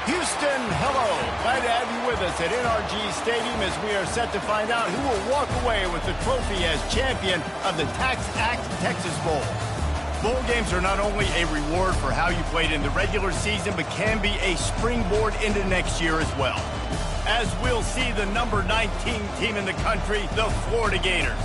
Houston, hello. Glad to have you with us at NRG Stadium as we are set to find out who will walk away with the trophy as champion of the TaxAct Texas Bowl. Bowl games are not only a reward for how you played in the regular season, but can be a springboard into next year as well. As we'll see the number 19 team in the country, the Florida Gators,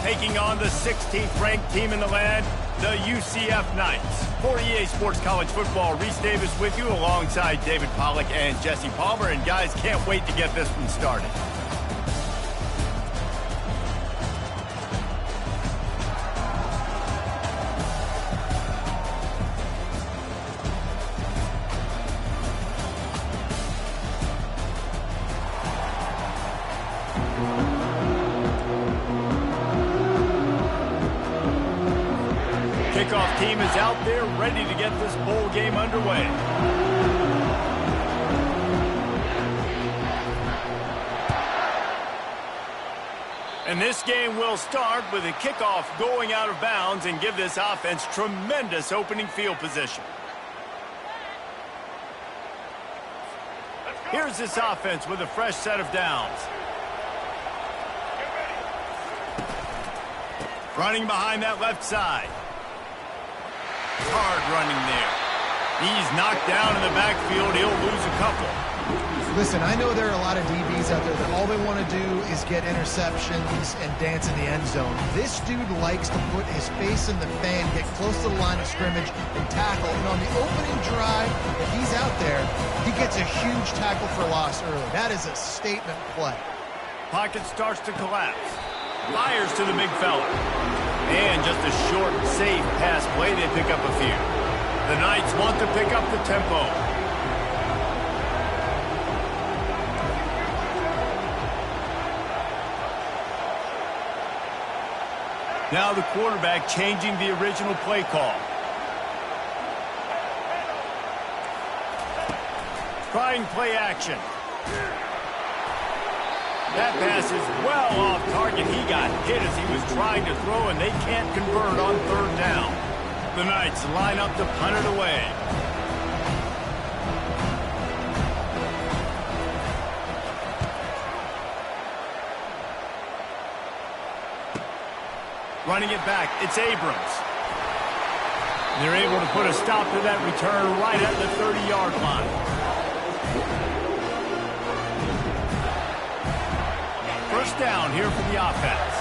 taking on the 16th ranked team in the land, the UCF Knights. For EA Sports College Football, Reese Davis with you alongside David Pollack and Jesse Palmer. And guys, can't wait to get this one started. Kickoff team is out there ready to get this bowl game underway. And this game will start with a kickoff going out of bounds and give this offense tremendous opening field position. Here's this offense with a fresh set of downs. Running behind that left side. Hard running there. He's knocked down in the backfield. He'll lose a couple. Listen, I know there are a lot of DBs out there that all they want to do is get interceptions and dance in the end zone. This dude likes to put his face in the fan, get close to the line of scrimmage, and tackle. And on the opening drive, if he's out there, he gets a huge tackle for loss early. That is a statement play. Pocket starts to collapse. Fires to the big fella. And just a short, safe pass play, they pick up a few. The Knights want to pick up the tempo. Now the quarterback changing the original play call. Trying play action. That pass is well off target. He got hit as he was trying to throw, and they can't convert on third down. The Knights line up to punt it away. Running it back, it's Abrams. They're able to put a stop to that return right at the 30-yard line. First down here for the offense.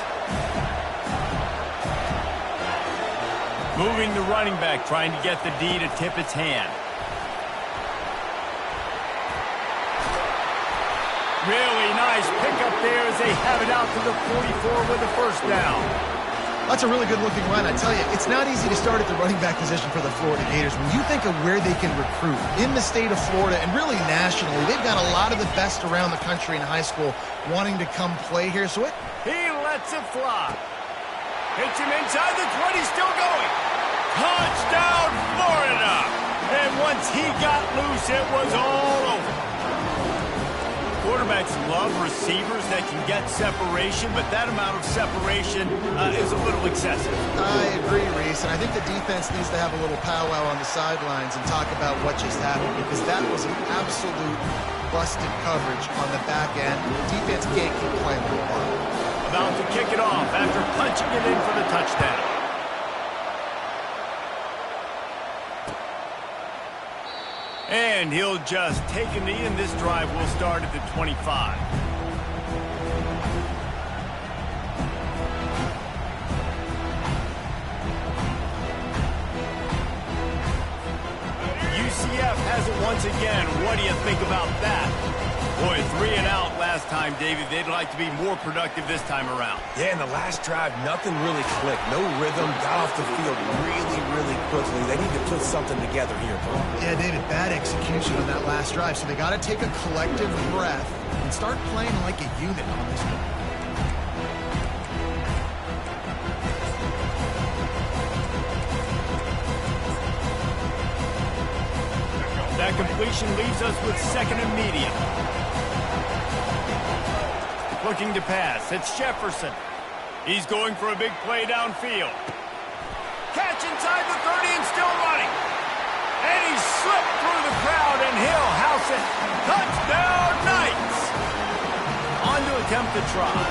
Moving the running back, trying to get the D to tip its hand. Really nice pickup there as they have it out to the 44 with the first down. That's a really good-looking run. I tell you, it's not easy to start at the running back position for the Florida Gators. When you think of where they can recruit in the state of Florida and really nationally, they've got a lot of the best around the country in high school wanting to come play here. So he lets it fly. Hits him inside the 20, still going. Touchdown, Florida! And once he got loose, it was all over. Quarterbacks love receivers that can get separation, but that amount of separation is a little excessive. I agree, Reese, and I think the defense needs to have a little powwow on the sidelines and talk about what just happened, because that was an absolute busted coverage on the back end. The defense can't keep playing with the ball. About to kick it off after punching it in for the touchdown. And he'll just take a knee, and this drive will start at the 25. UCF has it once again. What do you think about that? Boy, 3 and out last time, David. They'd like to be more productive this time around. Yeah, in the last drive, nothing really clicked. No rhythm, got off the field really quickly. They need to put something together here, bro. Yeah, David, bad execution on that last drive. So they got to take a collective breath and start playing like a unit on this one. That completion leaves us with second and medium. Looking to pass. It's Jefferson. He's going for a big play downfield. Catch inside the 30 and still running. And he slipped through the crowd, and he'll house it. Touchdown, Knights! On to attempt the try.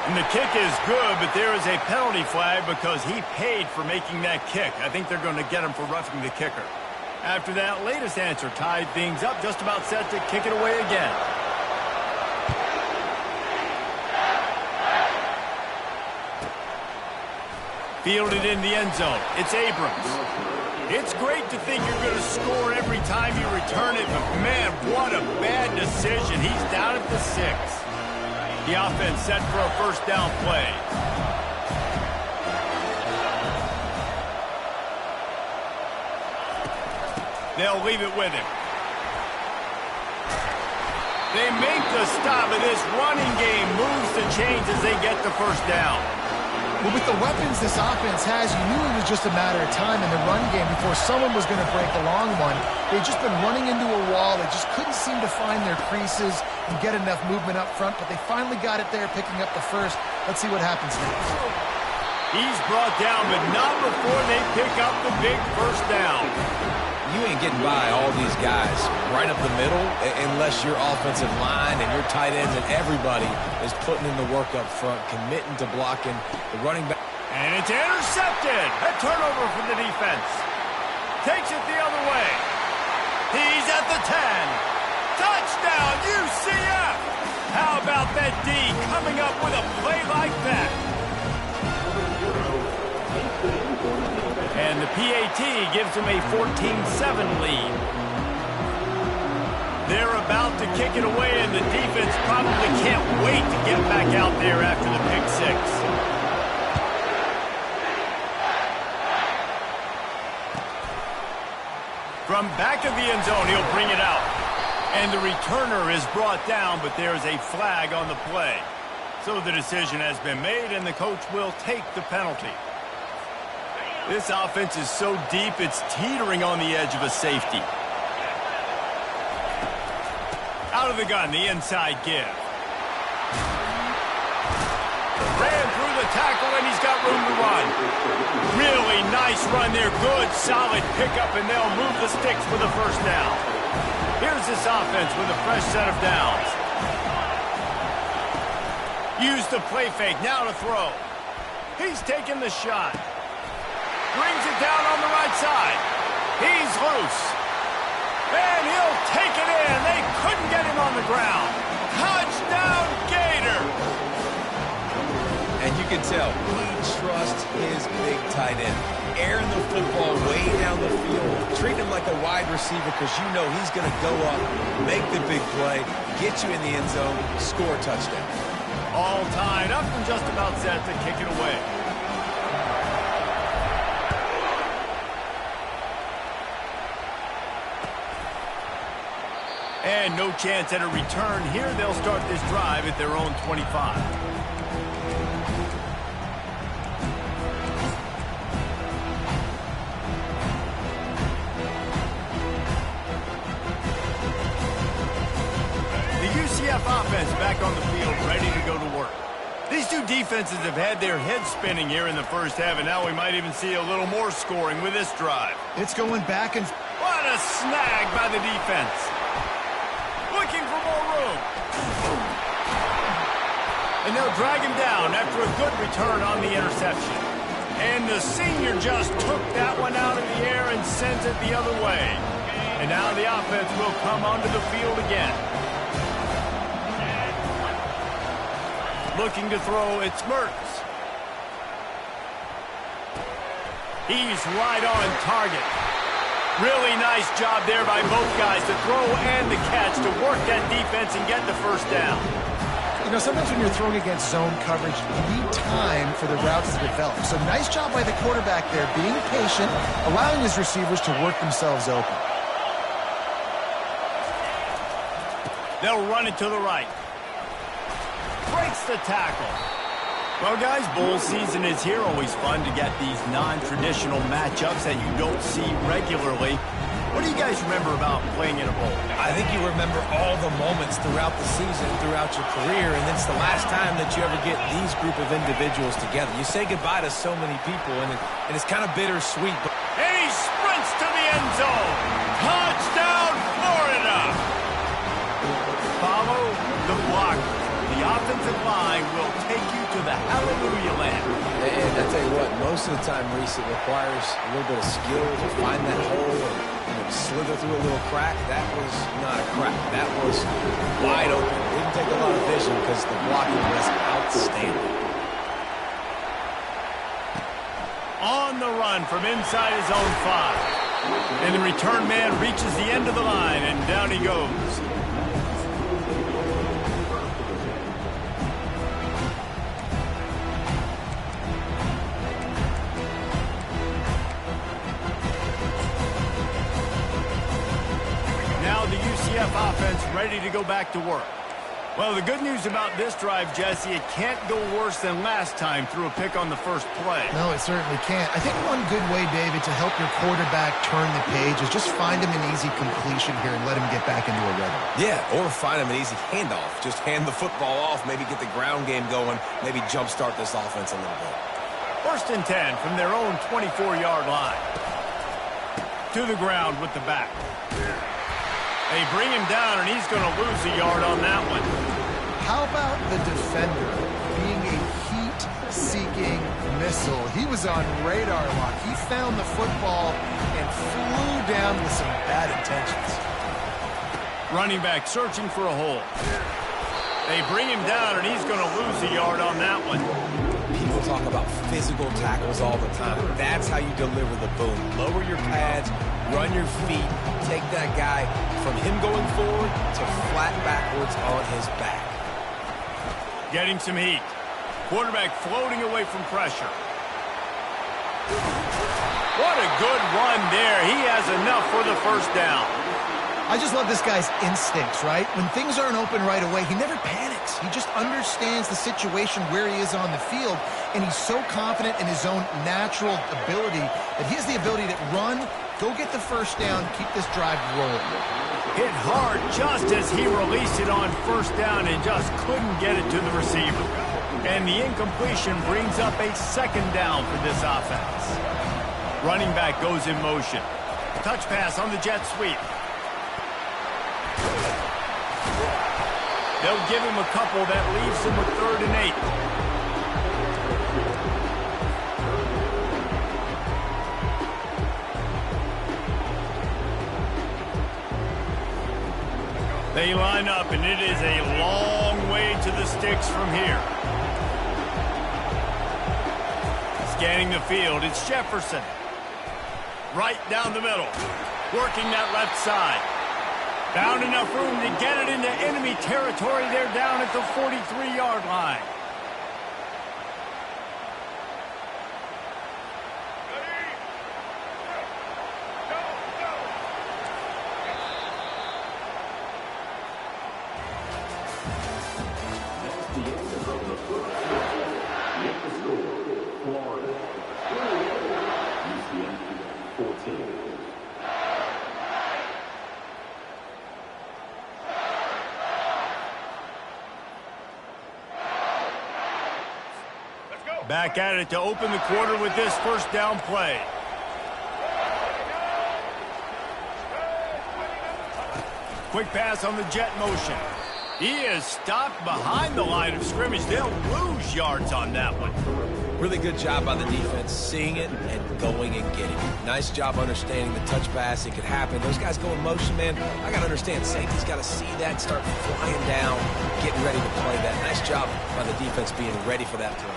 And the kick is good, but there is a penalty flag because he paid for making that kick. I think they're going to get him for roughing the kicker. After that latest answer tied things up, just about set to kick it away again. Fielded in the end zone. It's Abrams. It's great to think you're going to score every time you return it, but man, what a bad decision. He's down at the 6. The offense set for a first down play. They'll leave it with him. They make the stop, and this running game moves the chains as they get the first down. Well, with the weapons this offense has, you knew it was just a matter of time in the run game before someone was going to break a long one. They've just been running into a wall. They just couldn't seem to find their creases and get enough movement up front, but they finally got it there, picking up the first. Let's see what happens next. He's brought down, but not before they pick up the big first down. You ain't getting by all these guys right up the middle unless your offensive line and your tight ends and everybody is putting in the work up front, committing to blocking the running back. And it's intercepted. A turnover for the defense. Takes it the other way. He's at the 10. Touchdown, UCF! How about that D coming up with a play like that? And the PAT gives them a 14-7 lead. They're about to kick it away, and the defense probably can't wait to get back out there after the pick 6. From back of the end zone, he'll bring it out. And the returner is brought down, but there's a flag on the play. So the decision has been made, and the coach will take the penalty. This offense is so deep, it's teetering on the edge of a safety. Out of the gun, the inside give. Ran through the tackle, and he's got room to run. Really nice run there. Good, solid pickup, and they'll move the sticks for the first down. Here's this offense with a fresh set of downs. Use the play fake, now to throw. He's taking the shot. Brings it down on the right side. He's loose. And he'll take it in. They couldn't get him on the ground. Touchdown, Gator! And you can tell he trusts his big tight end. Airing the football way down the field. Treat him like a wide receiver because you know he's going to go up, make the big play, get you in the end zone, score a touchdown. All tied up and just about set to kick it away. And no chance at a return here. They'll start this drive at their own 25. The UCF offense back on the field, ready to go to work. These two defenses have had their heads spinning here in the first half, and now we might even see a little more scoring with this drive. It's going back and... What a snag by the defense. Looking for more room. And they'll drag him down after a good return on the interception. And the senior just took that one out of the air and sends it the other way. And now the offense will come onto the field again. Looking to throw, it's Mertz. He's right on target. Really nice job there by both guys to throw and the catch to work that defense and get the first down. You know, sometimes when you're throwing against zone coverage, you need time for the routes to develop. So nice job by the quarterback there, being patient, allowing his receivers to work themselves open. They'll run it to the right. Breaks the tackle. Well, guys, bowl season is here. Always fun to get these non-traditional matchups that you don't see regularly. What do you guys remember about playing in a bowl? I think you remember all the moments throughout the season, throughout your career, and it's the last time that you ever get these group of individuals together. You say goodbye to so many people, and it's kind of bittersweet. And he sprints to the end zone. Touchdown, Florida. Follow the blocker. The offensive line will take you to the hallelujah land. And I tell you what, most of the time, Reese, it requires a little bit of skill to find that hole and slither through a little crack. That was not a crack. That was wide open. Didn't take a lot of vision because the blocking was outstanding. On the run from inside his own 5. And the return man reaches the end of the line, and down he goes. Now the UCF offense ready to go back to work. Well, the good news about this drive, Jesse, it can't go worse than last time through a pick on the first play. No, it certainly can't. I think one good way, David, to help your quarterback turn the page is just find him an easy completion here and let him get back into a rhythm. Yeah, or find him an easy handoff. Just hand the football off, maybe get the ground game going, maybe jumpstart this offense a little bit. 1st and 10 from their own 24-yard line. To the ground with the back. They bring him down, and he's going to lose a yard on that one. How about the defender being a heat-seeking missile? He was on radar lock. He found the football and flew down with some bad intentions. Running back searching for a hole. They bring him down, and he's going to lose a yard on that one. People talk about physical tackles all the time. That's how you deliver the boom. Lower your pads, run your feet, take that guy from him going forward to flat backwards on his back. Getting some heat. Quarterback floating away from pressure. What a good run there. He has enough for the first down. I just love this guy's instincts, right? When things aren't open right away, he never panics. He just understands the situation where he is on the field, and he's so confident in his own natural ability that he has the ability to run, go get the first down, keep this drive rolling. Hit hard just as he released it on first down and just couldn't get it to the receiver. And the incompletion brings up a 2nd down for this offense. Running back goes in motion. Touch pass on the jet sweep. They'll give him a couple. That leaves him with 3rd and 8. They line up, and it is a long way to the sticks from here. Scanning the field, it's Jefferson. Right down the middle. Working that left side. Found enough room to get it into enemy territory. They're down at the 43-yard line. Back at it to open the quarter with this first down play. Quick pass on the jet motion. He is stopped behind the line of scrimmage. They'll lose yards on that one. Really good job by the defense, seeing it and going and getting it. Nice job understanding the touch pass. It could happen. Those guys go in motion, man. I got to understand, safety's got to see that, start flying down, getting ready to play that. Nice job by the defense being ready for that play.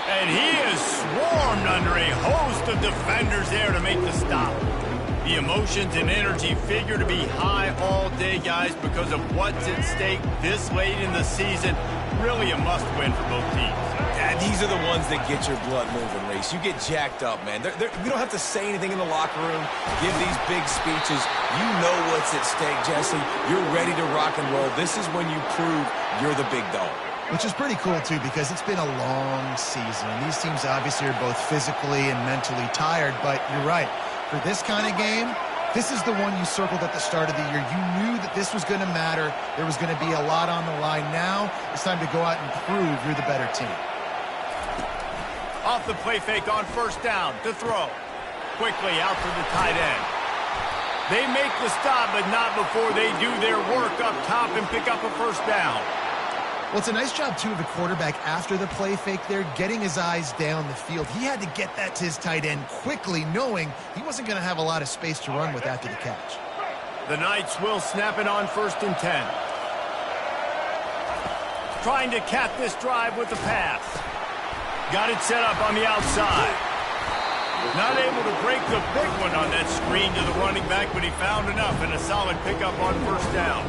And he is swarmed under a host of defenders there to make the stop. The emotions and energy figure to be high all day, guys, because of what's at stake this late in the season. Really a must-win for both teams. Yeah, these are the ones that get your blood moving, Reese. You get jacked up, man. You don't have to say anything in the locker room, give these big speeches. You know what's at stake, Jesse. You're ready to rock and roll. This is when you prove you're the big dog. Which is pretty cool, too, because it's been a long season. These teams obviously are both physically and mentally tired, but you're right. For this kind of game, this is the one you circled at the start of the year. You knew that this was going to matter. There was going to be a lot on the line. Now it's time to go out and prove you're the better team. Off the play fake on first down to throw. quickly out to the tight end. They make the stop, but not before they do their work up top and pick up a first down. Well, it's a nice job, too, of the quarterback after the play fake there, getting his eyes down the field. He had to get that to his tight end quickly, knowing he wasn't going to have a lot of space to run with after the catch. The Knights will snap it on 1st and 10. Trying to cap this drive with the pass. Got it set up on the outside. Not able to break the big one on that screen to the running back, but he found enough and a solid pickup on first down.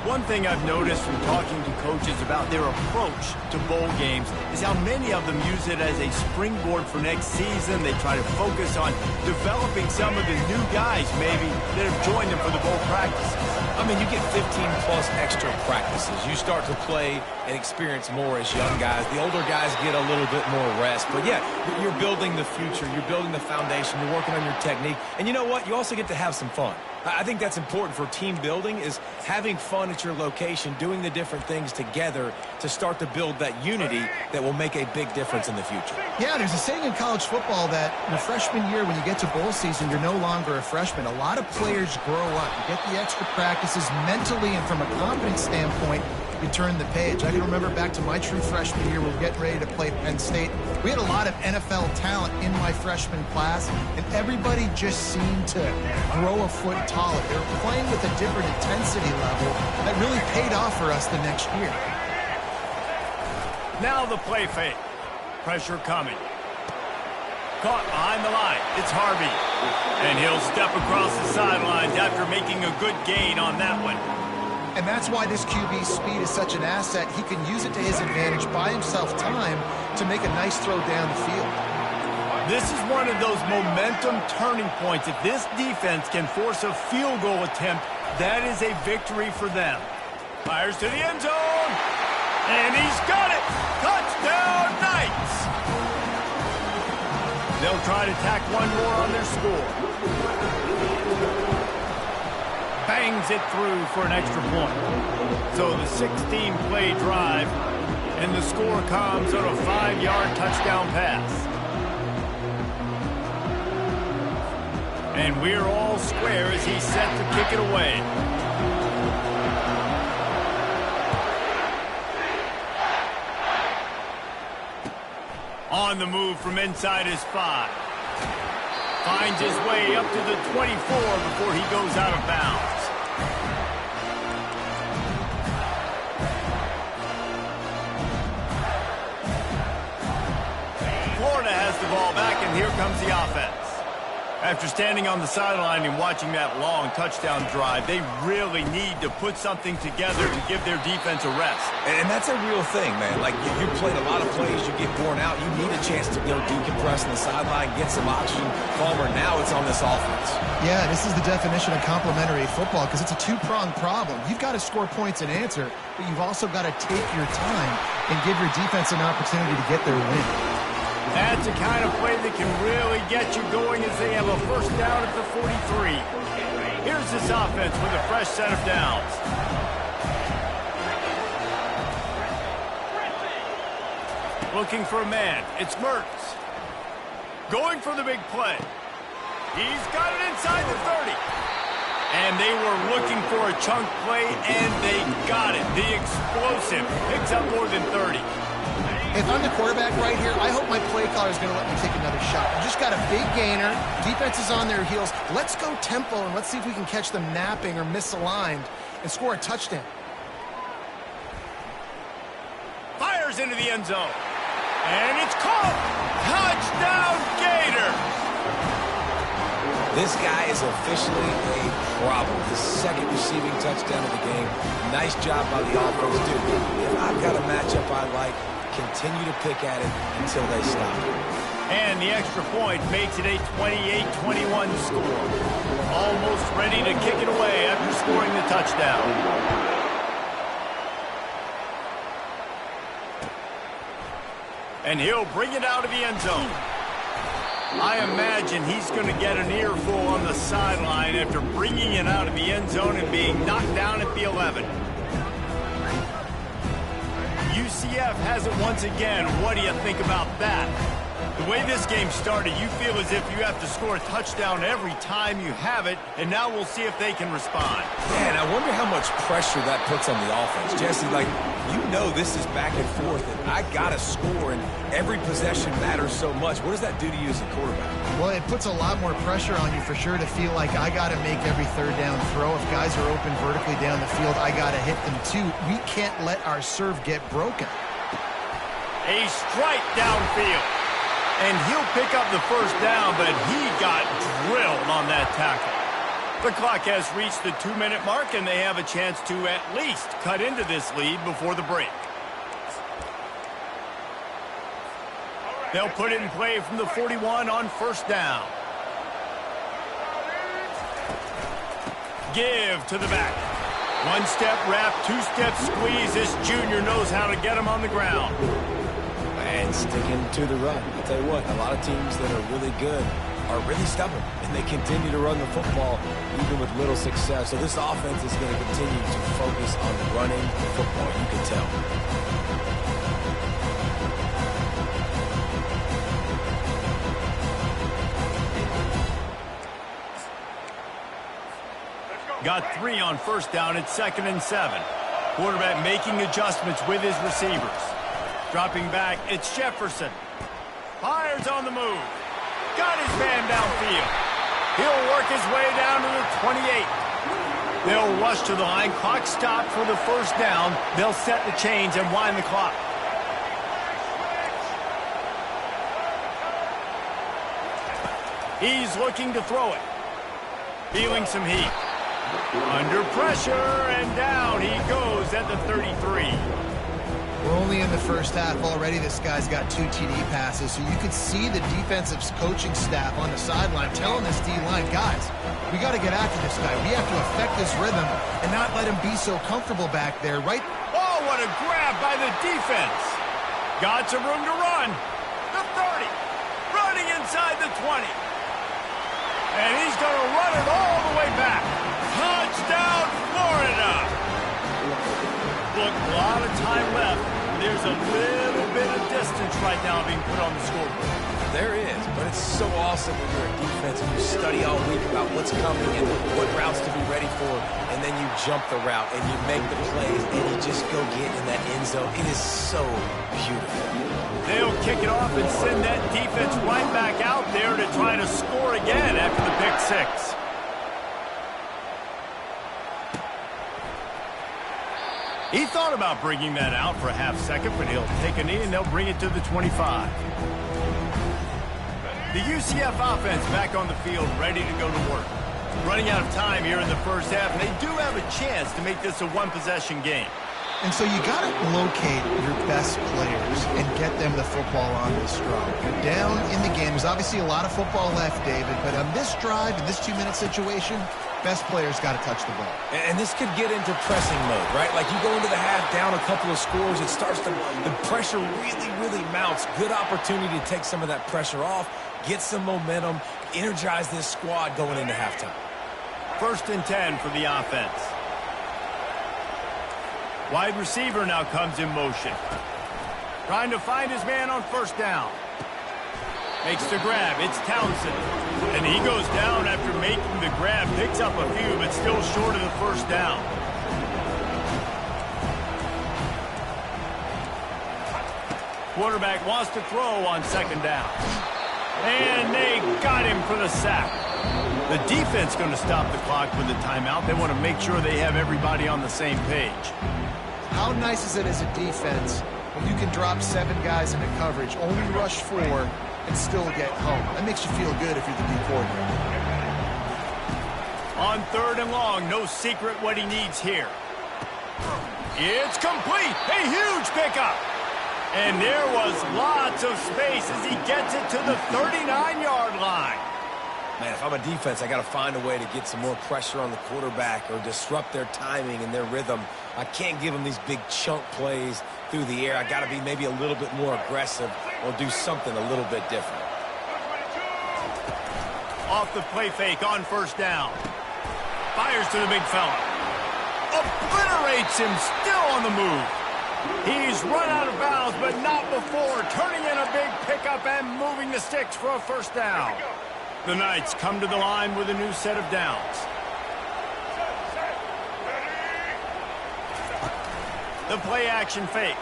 One thing I've noticed from talking to coaches about their approach to bowl games is how many of them use it as a springboard for next season. They try to focus on developing some of the new guys, maybe, that have joined them for the bowl practices. I mean, you get 15-plus extra practices. You start to play and experience more as young guys. The older guys get a little bit more rest. But, yeah, you're building the future. You're building the foundation. You're working on your technique. And you know what? You also get to have some fun. I think that's important for team building, is having fun at your location, doing the different things together to start to build that unity that will make a big difference in the future. Yeah, there's a saying in college football that your freshman year, when you get to bowl season, you're no longer a freshman. A lot of players grow up. You get the extra practices mentally, and from a confidence standpoint, you turn the page. I can remember back to my true freshman year, we were getting ready to play Penn State. We had a lot of NFL talent in my freshman class, and everybody just seemed to grow a foot taller. They were playing with a different intensity level that really paid off for us the next year. Now the play fake. Pressure coming. Caught behind the line. It's Harvey. And he'll step across the sidelines after making a good gain on that one. And that's why this QB's speed is such an asset. He can use it to his advantage, buy himself time to make a nice throw down the field. This is one of those momentum turning points. If this defense can force a field goal attempt, that is a victory for them. Fires to the end zone. And he's got it. Touchdown, Knights. They'll try to tack one more on their score. Bangs it through for an extra point. So the 16-play drive, and the score comes on a 5-yard touchdown pass. And we're all square as he's set to kick it away. On the move from inside his 5. Finds his way up to the 24 before he goes out of bounds. Florida has the ball back, and here comes the offense. After standing on the sideline and watching that long touchdown drive, they really need to put something together to give their defense a rest. And that's a real thing, man. Like, you played a lot of plays, you get worn out, you need a chance to go decompress on the sideline, get some oxygen. Palmer, now it's on this offense. Yeah, this is the definition of complementary football, because it's a two-pronged problem. You've got to score points and answer, but you've also got to take your time and give your defense an opportunity to get their win. That's the kind of play that can really get you going as they have a first down at the 43. Here's this offense with a fresh set of downs. Looking for a man. It's Mertz. Going for the big play. He's got it inside the 30. And they were looking for a chunk play, and they got it. The explosive picks up more than 30. If I'm the quarterback right here, I hope my play caller is going to let me take another shot. I just got a big gainer. Defense is on their heels. Let's go tempo, and let's see if we can catch them napping or misaligned and score a touchdown. Fires into the end zone. And it's caught. Touchdown, Gator. This guy is officially a problem. The second receiving touchdown of the game. Nice job by the offense, dude. If I've got a matchup I like, continue to pick at it until they stop. And the extra point makes it a 28-21 score. Almost ready to kick it away after scoring the touchdown. And he'll bring it out of the end zone. I imagine he's going to get an earful on the sideline after bringing it out of the end zone and being knocked down at the 11. UCF has it once again. What do you think about that? The way this game started, you feel as if you have to score a touchdown every time you have it, and now we'll see if they can respond. Man, I wonder how much pressure that puts on the offense. Jesse, like, you know this is back and forth, and I got to score, and every possession matters so much. What does that do to you as a quarterback? Well, it puts a lot more pressure on you for sure to feel like I got to make every third down throw. If guys are open vertically down the field, I got to hit them too. We can't let our serve get broken. A strike downfield. And he'll pick up the first down, but he got drilled on that tackle. The clock has reached the 2-minute mark, and they have a chance to at least cut into this lead before the break. They'll put it in play from the 41 on first down. Give to the back. One-step wrap, two-step squeeze. This junior knows how to get him on the ground. And sticking to the run. I'll tell you what, a lot of teams that are really good are really stubborn, and they continue to run the football even with little success. So this offense is going to continue to focus on running the football. You can tell. Got 3 on first down. It's 2nd and 7. Quarterback making adjustments with his receivers. Dropping back, it's Jefferson. Fires on the move. Got his man downfield. He'll work his way down to the 28. They'll rush to the line. Clock stopped for the first down. They'll set the chains and wind the clock. He's looking to throw it. Feeling some heat. Under pressure, and down he goes at the 33. We're only in the first half already. This guy's got 2 TD passes, so you could see the defensive coaching staff on the sideline telling this D-line, guys, we got to get after this guy. We have to affect this rhythm and not let him be so comfortable back there, right? Oh, what a grab by the defense. Got some room to run. The 30. Running inside the 20. And he's going to run it all the way back. Touchdown, Florida. Look, a lot of time left. There's a little bit of distance right now being put on the scoreboard. There is, but it's so awesome when you're a defense and you study all week about what's coming and what routes to be ready for, and then you jump the route and you make the plays and you just go get in that end zone. It is so beautiful. They'll kick it off and send that defense right back out there to try to score again after the pick 6. He thought about bringing that out for a half second, but he'll take a knee and they'll bring it to the 25. The UCF offense back on the field, ready to go to work. Running out of time here in the first half, and they do have a chance to make this a one-possession game. And so you got to locate your best players and get them the football on this drive. You're down in the game. There's obviously a lot of football left, David, but on this drive, in this 2-minute situation, best players got to touch the ball. And this could get into pressing mode, right? Like you go into the half down a couple of scores, it starts to, the pressure really mounts. Good opportunity to take some of that pressure off, get some momentum, energize this squad going into halftime. 1st and 10 for the offense. Wide receiver now comes in motion. Trying to find his man on first down. Makes the grab. It's Townsend. And he goes down after making the grab. Picks up a few, but still short of the first down. Quarterback wants to throw on 2nd down. And they got him for the sack. The defense going to stop the clock with a timeout. They want to make sure they have everybody on the same page. How nice is it as a defense when you can drop 7 guys into coverage, only rush 4, and still get home? That makes you feel good if you're the D coordinator. On 3rd and long, no secret what he needs here. It's complete. A huge pickup. And there was lots of space as he gets it to the 39-yard line. Man, if I'm a defense, I got to find a way to get some more pressure on the quarterback or disrupt their timing and their rhythm. I can't give them these big chunk plays through the air. I got to be maybe a little bit more aggressive or do something a little bit different. Off the play fake on first down. Fires to the big fella. Obliterates him, still on the move. He's run out of bounds, but not before turning in a big pickup and moving the sticks for a first down. The Knights come to the line with a new set of downs. The play action fake.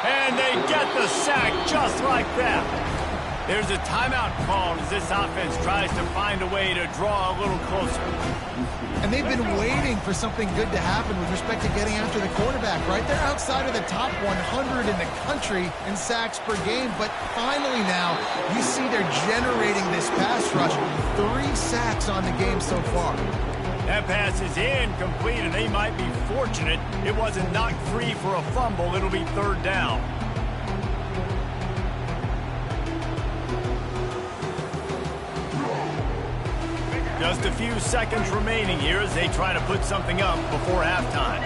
And they get the sack just like that. There's a timeout called as this offense tries to find a way to draw a little closer. And they've been waiting for something good to happen with respect to getting after the quarterback, right? They're outside of the top 100 in the country in sacks per game, but finally now you see they're generating this pass rush. 3 sacks on the game so far. That pass is incomplete, and they might be fortunate it wasn't knocked free for a fumble. It'll be third down. Just a few seconds remaining here as they try to put something up before halftime.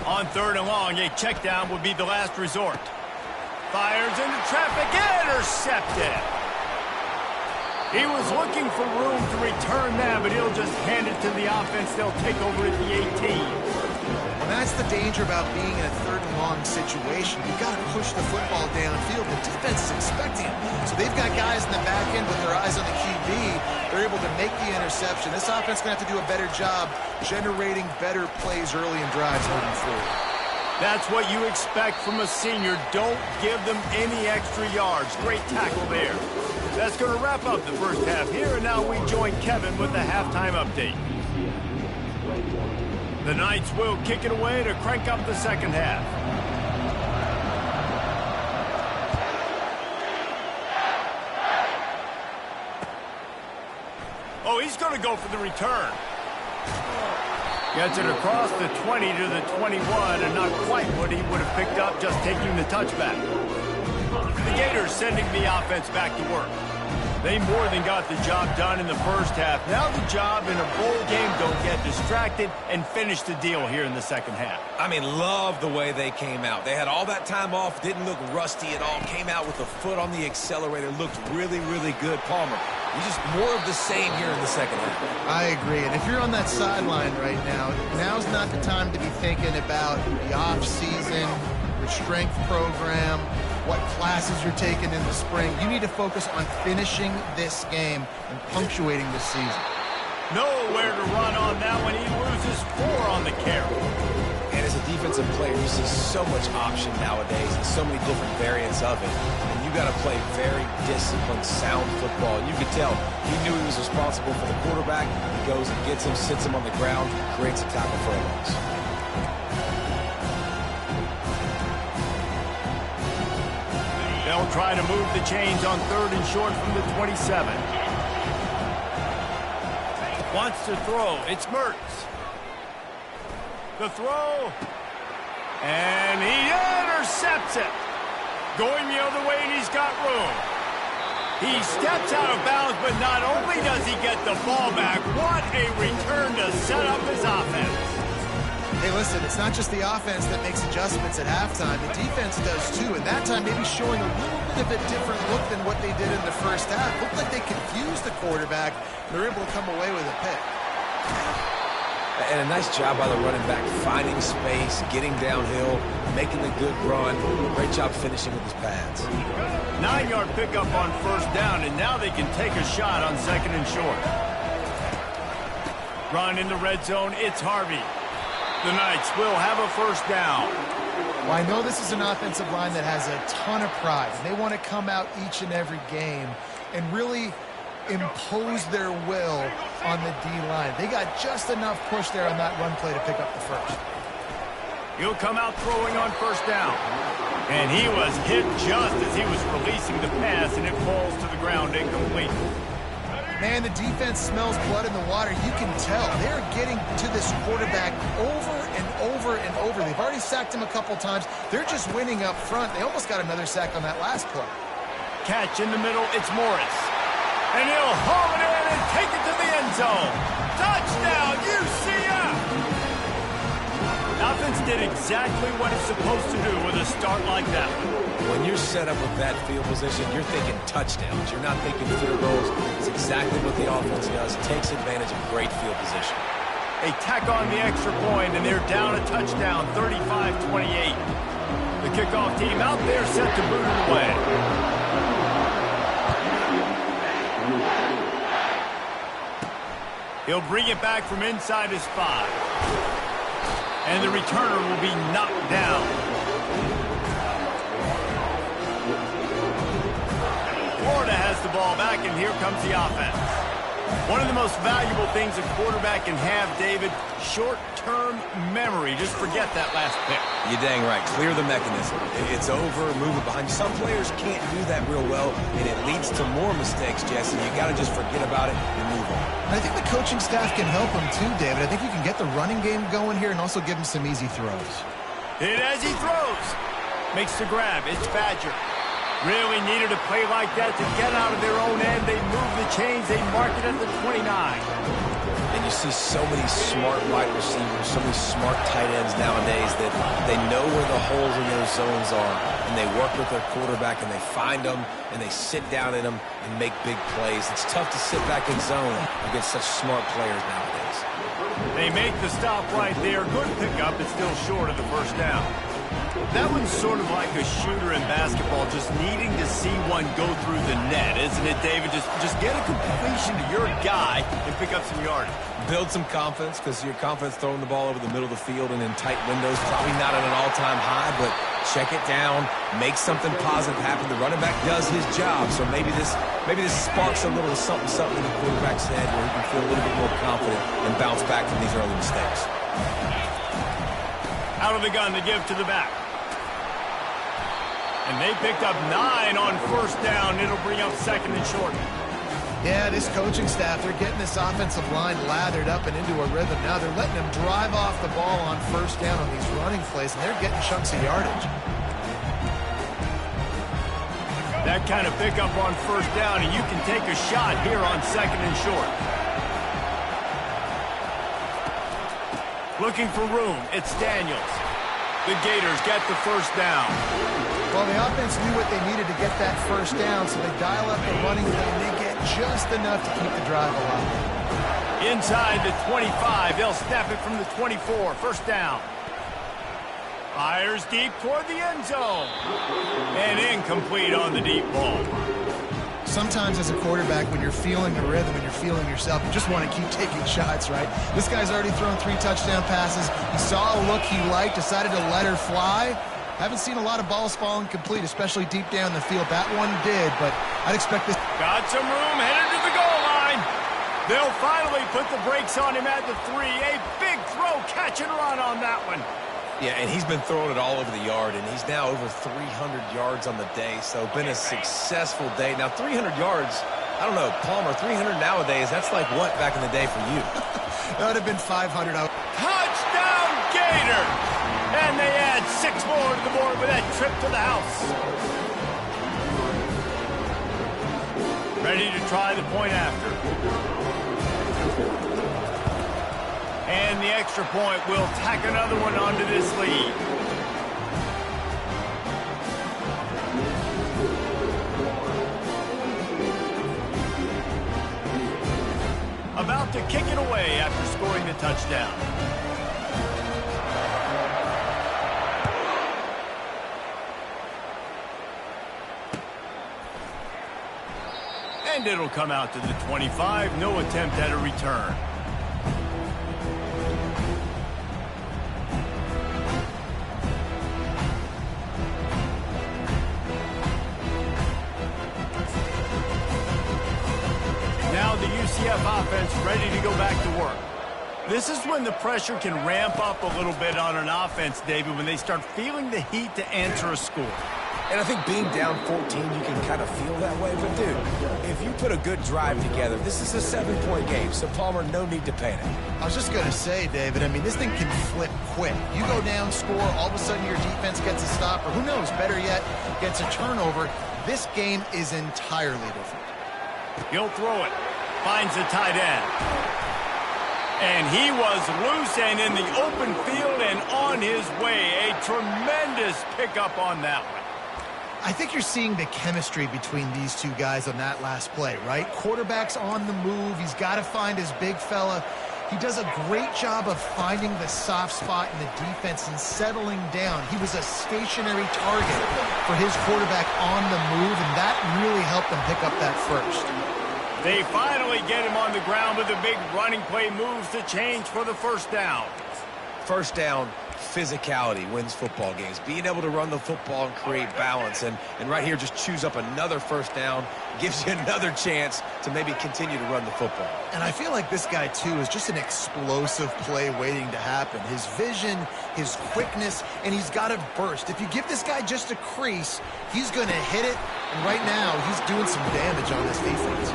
On third and long, a check down would be the last resort. Fires into traffic, intercepted. He was looking for room to return that, but he'll just hand it to the offense. They'll take over at the 18. Well, that's the danger about being in a third and long situation. You've got to push the football downfield. The defense is expecting it. So they've got guys in the back end with their eyes on the QB. They're able to make the interception. This offense is going to have to do a better job generating better plays early in drives moving forward. That's what you expect from a senior. Don't give them any extra yards. Great tackle there. That's going to wrap up the first half here, and now we join Kevin with the halftime update. The Knights will kick it away to crank up the second half. Oh, he's going to go for the return. Gets it across the 20 to the 21, and not quite what he would have picked up just taking the touchback. The Gators sending the offense back to work. They more than got the job done in the first half. Now the job in a bowl game, don't get distracted and finish the deal here in the second half. I mean, love the way they came out. They had all that time off, didn't look rusty at all, came out with a foot on the accelerator, looked really, really good. Palmer, you just more of the same here in the second half. I agree. And if you're on that sideline right now, now's not the time to be thinking about the off-season, your strength program, what classes you're taking in the spring. You need to focus on finishing this game and punctuating this season. Nowhere to run on that one. He loses 4 on the carry. And as a defensive player, you see so much option nowadays and so many different variants of it. And you got to play very disciplined, sound football. And you could tell he knew he was responsible for the quarterback. He goes and gets him, sits him on the ground, creates a tackle for a loss. They'll try to move the chains on third and short from the 27. Wants to throw. It's Mertz. The throw. And he intercepts it. Going the other way, and he's got room. He steps out of bounds, but not only does he get the ball back, what a return to set up his offense. Hey, listen, it's not just the offense that makes adjustments at halftime. The defense does, too, and that time maybe showing a little bit of a different look than what they did in the first half. Looked like they confused the quarterback. They're able to come away with a pick. And a nice job by the running back, finding space, getting downhill, making a good run. Great job finishing with his pads. 9-yard pickup on first down, and now they can take a shot on second and short. Run in the red zone, it's Harvey. The Knights will have a first down. Well, I know this is an offensive line that has a ton of pride. They want to come out each and every game and really impose their will on the D-line. They got just enough push there on that run play to pick up the first. He'll come out throwing on first down. And he was hit just as he was releasing the pass, and it falls to the ground incomplete. Man, the defense smells blood in the water. You can tell. They're getting to this quarterback over and over and over. They've already sacked him a couple times. They're just winning up front. They almost got another sack on that last play. Catch in the middle. It's Morris. And he'll haul it in and take it to the end zone. Touchdown, UCF! Offense did exactly what it's supposed to do with a start like that. When you're set up with that field position, you're thinking touchdowns. You're not thinking field goals. It's exactly what the offense does. Takes advantage of great field position. They tack on the extra point, and they're down a touchdown, 35-28. The kickoff team out there set to boot it away. He'll bring it back from inside his 5. And the returner will be knocked down. Florida has the ball back, and here comes the offense. One of the most valuable things a quarterback can have, David, short-term memory. Just forget that last pick. You're dang right. Clear the mechanism. It's over, move it behind you. Some players can't do that real well, and it leads to more mistakes, Jesse. You got to just forget about it and move on. And I think the coaching staff can help him too, David. I think you can get the running game going here and also give him some easy throws. Hit as he throws. Makes the grab. It's Badger. Really needed a play like that to get out of their own end. They move the chains. They mark it at the 29. And you see so many smart wide receivers, so many smart tight ends nowadays that they know where the holes in those zones are, and they work with their quarterback, and they find them, and they sit down in them and make big plays. It's tough to sit back in zone against such smart players nowadays. They make the stop right there. Good pickup. It's still short of the first down. That one's sort of like a shooter in basketball, just needing to see one go through the net, isn't it, David? Just get a completion to your guy and pick up some yardage. Build some confidence, because your confidence throwing the ball over the middle of the field and in tight windows, probably not at an all-time high, but check it down, make something positive happen. The running back does his job, so maybe this sparks a little something in the quarterback's head where he can feel a little bit more confident and bounce back from these early mistakes. Out of the gun to give to the back. And they picked up 9 on first down. It'll bring up second and short. Yeah, this coaching staff, they're getting this offensive line lathered up and into a rhythm. Now they're letting them drive off the ball on first down on these running plays, and they're getting chunks of yardage. That kind of pickup on first down, and you can take a shot here on second and short. Looking for room. It's Daniels. The Gators get the first down. Well, the offense knew what they needed to get that first down, so they dial up the running game, and they get just enough to keep the drive alive. Inside the 25, they'll snap it from the 24. First down. Fires deep toward the end zone. And incomplete on the deep ball. Sometimes as a quarterback, when you're feeling the rhythm and you're feeling yourself, you just want to keep taking shots, right? This guy's already thrown 3 touchdown passes. He saw a look he liked, decided to let her fly. Haven't seen a lot of balls falling complete, especially deep down the field. That one did, but I'd expect this. Got some room, headed to the goal line. They'll finally put the brakes on him at the 3. A big throw, catch and run on that one. Yeah, and he's been throwing it all over the yard, and he's now over 300 yards on the day, so been a successful day. Now, 300 yards, I don't know, Palmer, 300 nowadays, that's like what back in the day for you? That would have been 500. Touchdown, Gator! And they add 6 more to the board with that trip to the house. Ready to try the point after. And the extra point will tack another one onto this lead. About to kick it away after scoring the touchdown. And it'll come out to the 25. No attempt at a return. Now the UCF offense ready to go back to work. This is when the pressure can ramp up a little bit on an offense, David, when they start feeling the heat to answer a score. And I think being down 14, you can kind of feel that way. But, dude, if you put a good drive together, this is a 7-point game. So, Palmer, no need to panic. I was just going to say, David, I mean, this thing can flip quick. You go down, score, all of a sudden your defense gets a stop, or who knows, better yet, gets a turnover. This game is entirely different. He'll throw it. Finds the tight end. And he was loose and in the open field and on his way. A tremendous pickup on that one. I think you're seeing the chemistry between these two guys on that last play, right? Quarterback's on the move. He's got to find his big fella. He does a great job of finding the soft spot in the defense and settling down. He was a stationary target for his quarterback on the move, and that really helped him pick up that first. They finally get him on the ground with a big running play moves to change for the first down. First down, physicality wins football games. Being able to run the football and create balance. And right here, just choose up another first down, gives you another chance to maybe continue to run the football. And I feel like this guy, too, is just an explosive play waiting to happen. His vision, his quickness, and he's got a burst. If you give this guy just a crease, he's going to hit it. And right now, he's doing some damage on this defense.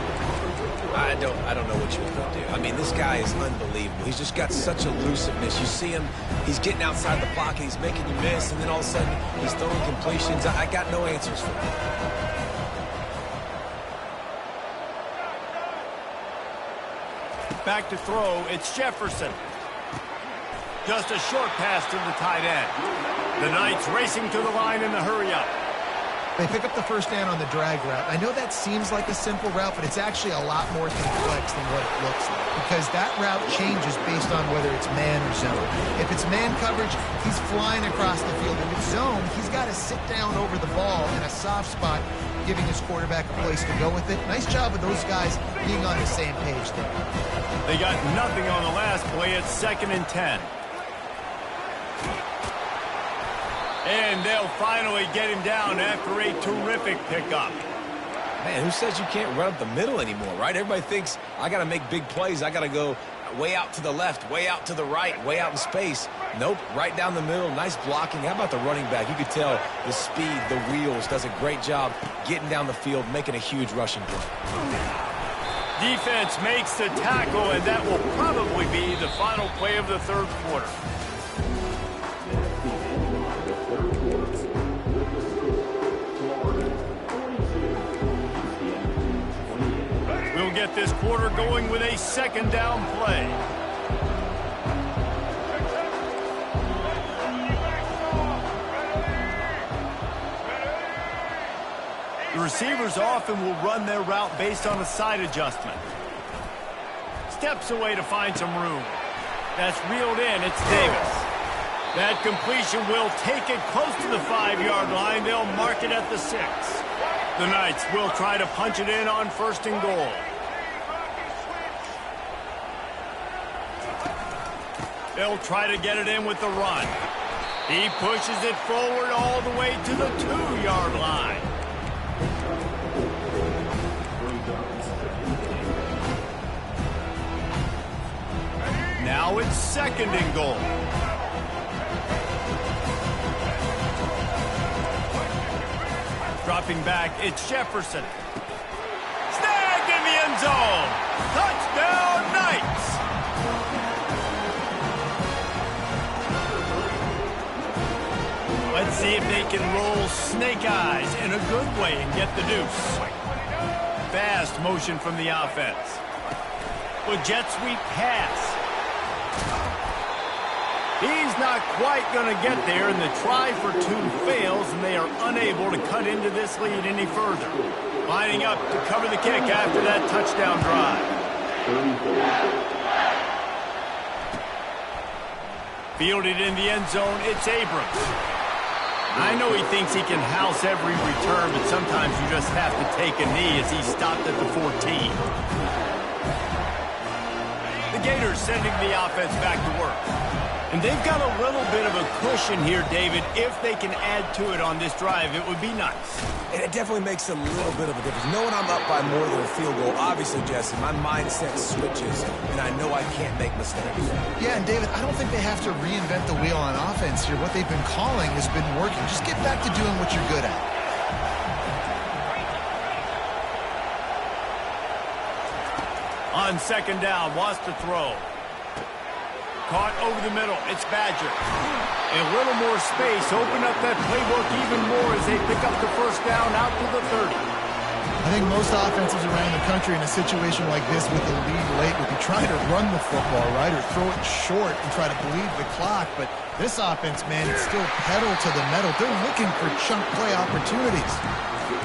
I don't know what you want to do. I mean, this guy is unbelievable. He's just got such elusiveness. You see him, he's getting outside the pocket, he's making you miss, and then all of a sudden, he's throwing completions. I got no answers for him. Back to throw, it's Jefferson. Just a short pass to the tight end. The Knights racing to the line in the hurry-up. They pick up the first down on the drag route. I know that seems like a simple route, but it's actually a lot more complex than what it looks like, because that route changes based on whether it's man or zone. If it's man coverage, he's flying across the field. If it's zone, he's got to sit down over the ball in a soft spot, giving his quarterback a place to go with it. Nice job of those guys being on the same page there. They got nothing on the last play. It's 2nd and 10. And they'll finally get him down after a terrific pickup. Man, who says you can't run up the middle anymore, right? Everybody thinks, I got to make big plays. I got to go way out to the left, way out to the right, way out in space. Nope, right down the middle. Nice blocking. How about the running back? You could tell the speed, the wheels, does a great job getting down the field, making a huge rushing play. Defense makes the tackle, and that will probably be the final play of the third quarter. We'll get this quarter going with a 2nd down play. The receivers often will run their route based on a side adjustment. Steps away to find some room. That's reeled in. It's Davis. That completion will take it close to the 5-yard line. They'll mark it at the 6. The Knights will try to punch it in on 1st and goal. They'll try to get it in with the run. He pushes it forward all the way to the 2-yard line. Now it's 2nd and goal. Dropping back, it's Jefferson. Snagged in the end zone. Touchdown, Knights. Let's see if they can roll snake eyes in a good way and get the deuce. Fast motion from the offense. With jet sweep pass. He's not quite going to get there, and the try for 2 fails, and they are unable to cut into this lead any further. Lining up to cover the kick after that touchdown drive. Fielded in the end zone, it's Abrams. I know he thinks he can house every return, but sometimes you just have to take a knee as he stopped at the 14. The Gators sending the offense back to work. And they've got a little bit of a cushion here, David. If they can add to it on this drive, it would be nice. And it definitely makes a little bit of a difference. Knowing I'm up by more than a field goal, obviously, Jesse, my mindset switches, and I know I can't make mistakes. Yeah, and David, I don't think they have to reinvent the wheel on offense here. What they've been calling has been working. Just get back to doing what you're good at. On 2nd down, wants to throw. Caught over the middle. It's Badger. And a little more space. Open up that playbook even more as they pick up the first down out to the 30. I think most offenses around the country in a situation like this with the lead late would be trying to run the football, right, or throw it short and try to bleed the clock. But this offense, man, it's still pedal to the metal. They're looking for chunk play opportunities.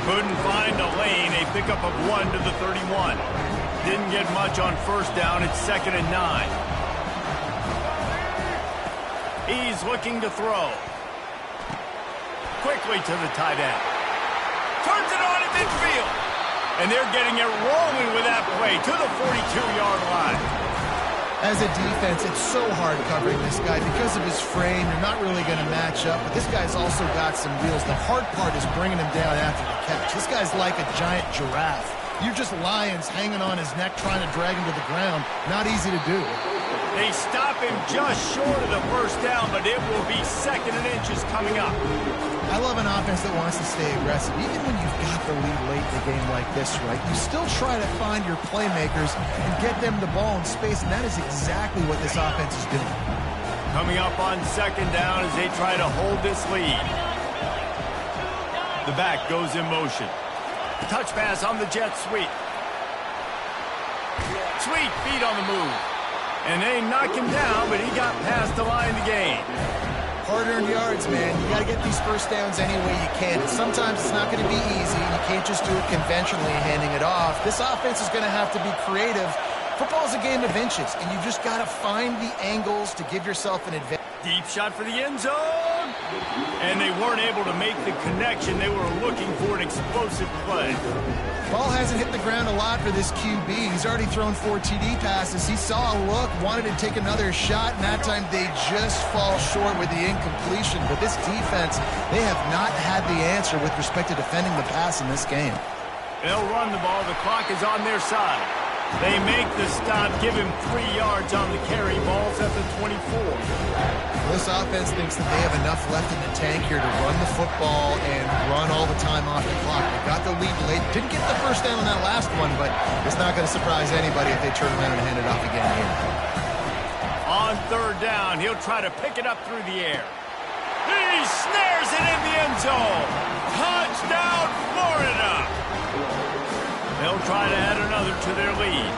Couldn't find a lane. A pickup of 1 to the 31. Didn't get much on first down. It's 2nd and 9. He's looking to throw. Quickly to the tight end. Turns it on at midfield. And they're getting it rolling with that play to the 42-yard line. As a defense, it's so hard covering this guy. Because of his frame, you're not really going to match up. But this guy's also got some wheels. The hard part is bringing him down after the catch. This guy's like a giant giraffe. You're just lions hanging on his neck trying to drag him to the ground. Not easy to do. They stop him just short of the first down, but it will be 2nd and inches coming up. I love an offense that wants to stay aggressive. Even when you've got the lead late in a game like this, right, you still try to find your playmakers and get them the ball in space, and that is exactly what this offense is doing. Coming up on 2nd down as they try to hold this lead. The back goes in motion. Touch pass on the jet sweep. Sweet feet on the move. And they knock him down, but he got past the line to gain. Hard-earned yards, man. You got to get these first downs any way you can. And sometimes it's not going to be easy, and you can't just do it conventionally handing it off. This offense is going to have to be creative. Football's a game of inches, and you just got to find the angles to give yourself an advantage. Deep shot for the end zone. And they weren't able to make the connection. They were looking for an explosive play. Ball hasn't hit the ground a lot for this QB. He's already thrown 4 TD passes. He saw a look, wanted to take another shot, and that time they just fall short with the incompletion. But this defense, they have not had the answer with respect to defending the pass in this game. They'll run the ball. The clock is on their side. They make the stop, give him 3 yards on the carry. Ball's at the 24. This offense thinks that they have enough left in the tank here to run the football and run all the time off the clock. They got the lead late. Didn't get the first down on that last one, but it's not going to surprise anybody if they turn around and hand it off again here. On 3rd down, he'll try to pick it up through the air. He snares it in the end zone. Touchdown, Florida! They'll try to add another to their lead.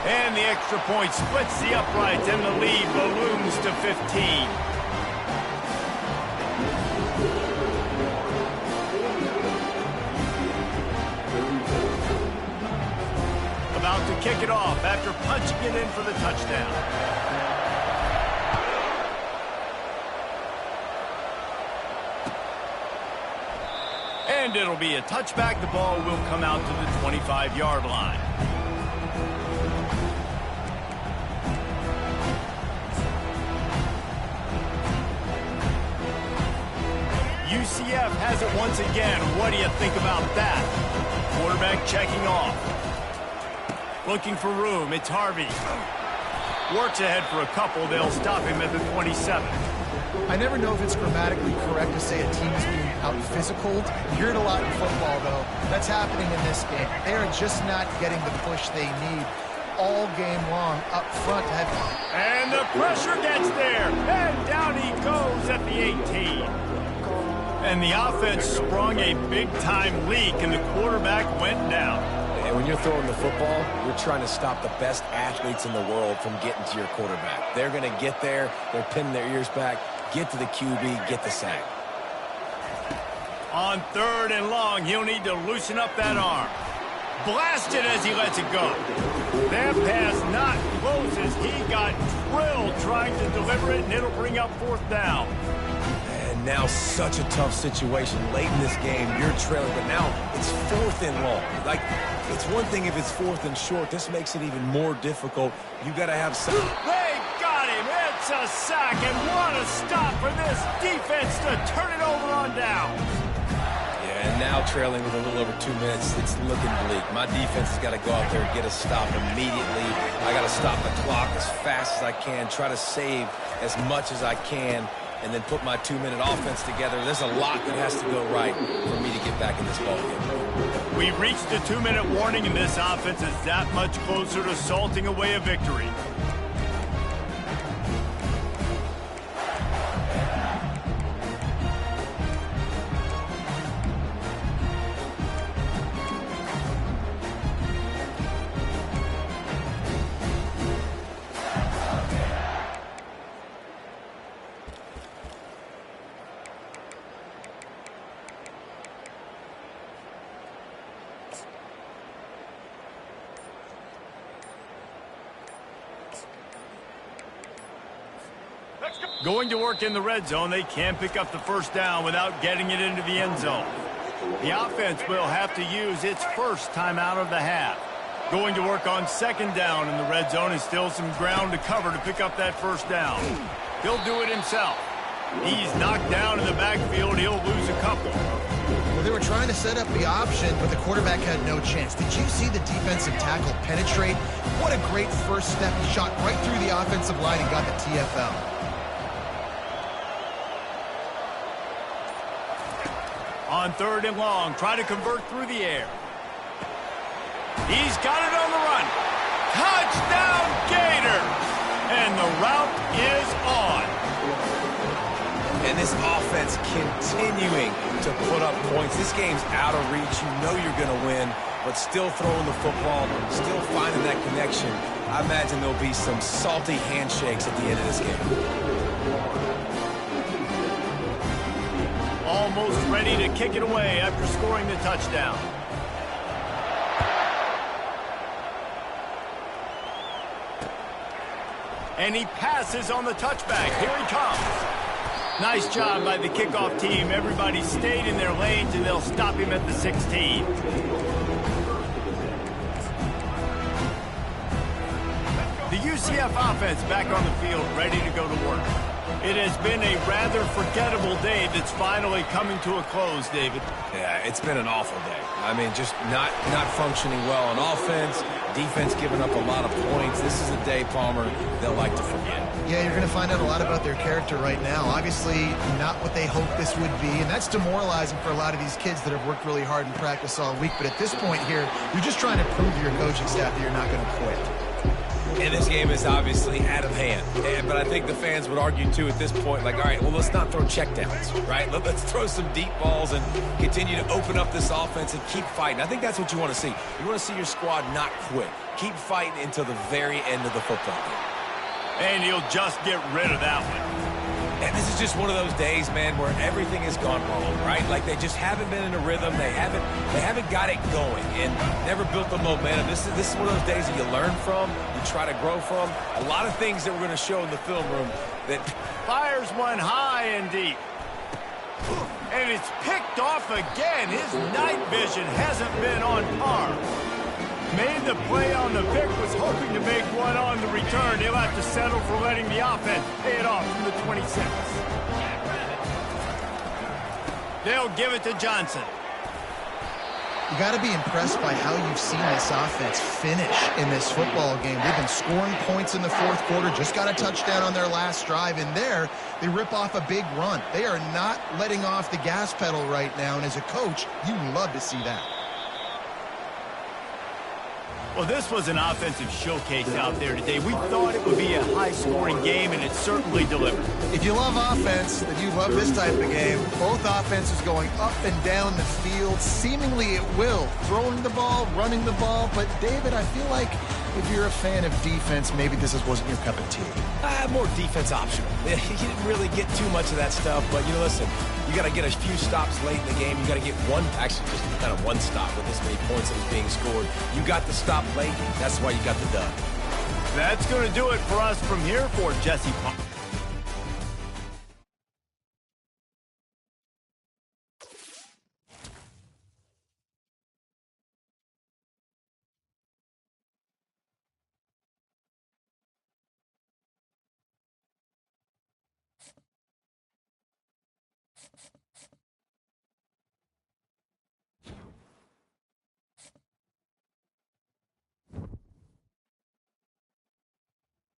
And the extra point splits the uprights, and the lead balloons to 15. About to kick it off after punching it in for the touchdown. And it'll be a touchback. The ball will come out to the 25-yard line. UCF has it once again. What do you think about that? Quarterback checking off. Looking for room. It's Harvey. Works ahead for a couple. They'll stop him at the 27. I never know if it's grammatically correct to say a team is being out-physicaled. You hear it a lot in football, though. That's happening in this game. They are just not getting the push they need all game long up front. And the pressure gets there. And down he goes at the 18. And the offense sprung a big-time leak, and the quarterback went down. And when you're throwing the football, you're trying to stop the best athletes in the world from getting to your quarterback. They're going to get there. They're pinning their ears back. Get to the QB, get the sack. On 3rd and long, he'll need to loosen up that arm. Blasted as he lets it go. That pass not closes. He got drilled trying to deliver it, and it'll bring up 4th down. And now such a tough situation. Late in this game, you're trailing, but now it's 4th and long. Like, it's one thing if it's 4th and short. This makes it even more difficult. You got to have some... They got him. It's a sack, and what a stop for this defense to turn it over on down. Yeah, and now trailing with a little over 2 minutes, it's looking bleak. My defense has got to go out there and get a stop immediately. I got to stop the clock as fast as I can, try to save as much as I can, and then put my 2-minute offense together. There's a lot that has to go right for me to get back in this ballgame. We've reached the 2-minute warning, and this offense is that much closer to salting away a victory. Going to work in the red zone, they can pick up the first down without getting it into the end zone. The offense will have to use its first timeout of the half. Going to work on second down in the red zone and still some ground to cover to pick up that first down. He'll do it himself. He's knocked down in the backfield. He'll lose a couple. Well, they were trying to set up the option, but the quarterback had no chance. Did you see the defensive tackle penetrate? What a great first step. He shot right through the offensive line and got the TFL. On third and long, try to convert through the air. He's got it on the run. Touchdown, Gators! And the route is on. And this offense continuing to put up points. This game's out of reach. You know you're going to win, but still throwing the football, still finding that connection. I imagine there'll be some salty handshakes at the end of this game. Almost ready to kick it away after scoring the touchdown. And he passes on the touchback. Here he comes. Nice job by the kickoff team. Everybody stayed in their lanes, and they'll stop him at the 16. The UCF offense back on the field, ready to go to work. It has been a rather forgettable day that's finally coming to a close, David. Yeah, it's been an awful day. I mean, just not functioning well on offense, defense giving up a lot of points. This is a day, Palmer, they'll like to forget. Yeah, you're going to find out a lot about their character right now. Obviously, not what they hoped this would be, and that's demoralizing for a lot of these kids that have worked really hard in practice all week. But at this point here, you're just trying to prove to your coaching staff that you're not going to quit. And this game is obviously out of hand. But I think the fans would argue, too, at this point, like, all right, well, let's not throw checkdowns, right? Let's throw some deep balls and continue to open up this offense and keep fighting. I think that's what you want to see. You want to see your squad not quit. Keep fighting until the very end of the football game. And he'll just get rid of that one. And this is just one of those days, man, where everything has gone wrong, right? Like they just haven't been in a rhythm. They haven't got it going and never built the momentum. This is one of those days that you learn from, you try to grow from. A lot of things that we're going to show in the film room that fires one high and deep. And it's picked off again. His night vision hasn't been on par. Made the play on the pick, was hoping to make one on the return. He'll have to settle for letting the offense pay it off from the 26. They'll give it to Johnson. You got to be impressed by how you've seen this offense finish in this football game. They've been scoring points in the fourth quarter, just got a touchdown on their last drive, and there they rip off a big run. They are not letting off the gas pedal right now, and as a coach, you love to see that. Well, this was an offensive showcase out there today. We thought it would be a high-scoring game, and it certainly delivered. If you love offense, then you love this type of game. Both offenses going up and down the field, seemingly at will. Throwing the ball, running the ball. But, David, I feel like if you're a fan of defense, maybe this wasn't your cup of tea. More defense optional. You didn't really get too much of that stuff, but, you know, listen, you got to get a few stops late in the game. You got to get one, actually just kind of one stop with this many points that was being scored. You got the stop late. That's why you got the dub. That's going to do it for us from here for Jesse Palmer.